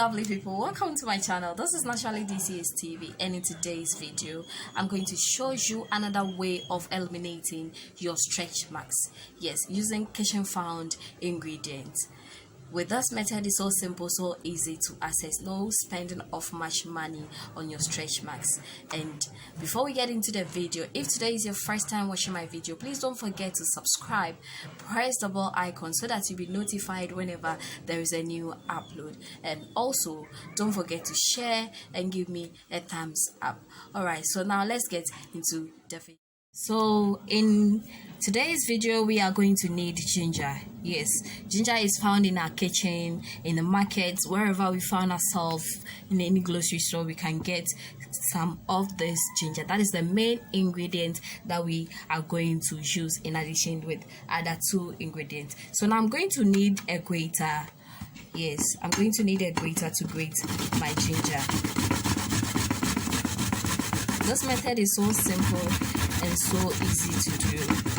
lovely people, welcome to my channel. This is Naturally DCS TV, and in today's video I'm going to show you another way of eliminating your stretch marks. Yes, using kitchen found ingredients. With this method, it's so simple, so easy to access, no spending of much money on your stretch marks. And before we get into the video, if today is your first time watching my video, please don't forget to subscribe, press the bell icon so that you'll be notified whenever there is a new upload, and also don't forget to share and give me a thumbs up. Alright, so now let's get into the video. So in today's video we are going to need ginger. Yes, ginger is found in our kitchen, in the markets, wherever we found ourselves, in any grocery store we can get some of this ginger. That is the main ingredient that we are going to use, in addition with other two ingredients. So now I'm going to need a grater. Yes, I'm going to need a grater to grate my ginger. This method is so simple and so easy to do.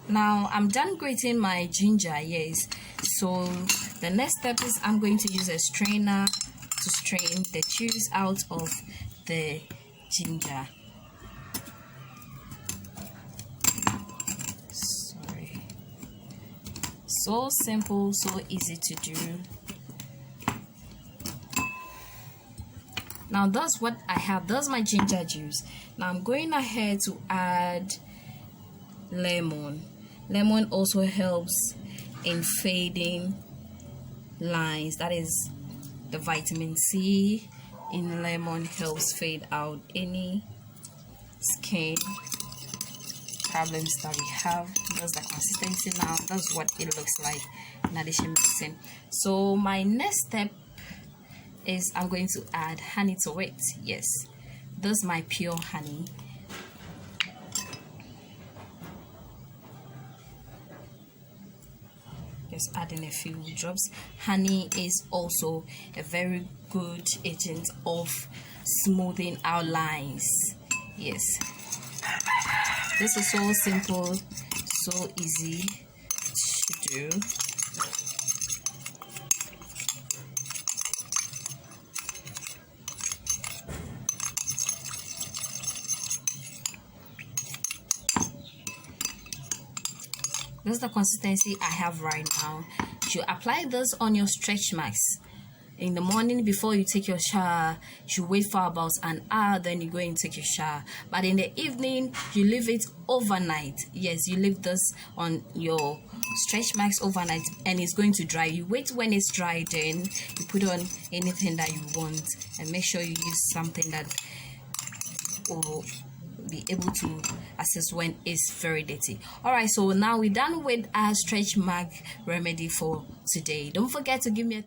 Now I'm done grating my ginger. Yes, so the next step is I'm going to use a strainer to strain the juice out of the ginger. Sorry, so simple, so easy to do. Now that's what I have. That's my ginger juice. Now I'm going ahead to add lemon. Lemon also helps in fading lines. That is, the vitamin C in lemon helps fade out any skin problems that we have. That's the consistency now. That's what it looks like in addition mixing. So my next step is I'm going to add honey to it. Yes, this is my pure honey. Just adding a few drops. Honey is also a very good agent of smoothing our lines. Yes, this is so simple, so easy to do. This is the consistency I have right now. You apply this on your stretch marks in the morning before you take your shower. You wait for about an hour, then you go and take your shower. But in the evening, you leave it overnight. Yes, you leave this on your stretch marks overnight, and it's going to dry. You wait when it's dry, then you put on anything that you want, and make sure you use something that will be able to access when it's very dirty. Alright, so now we're done with our stretch mark remedy for today. Don't forget to give me a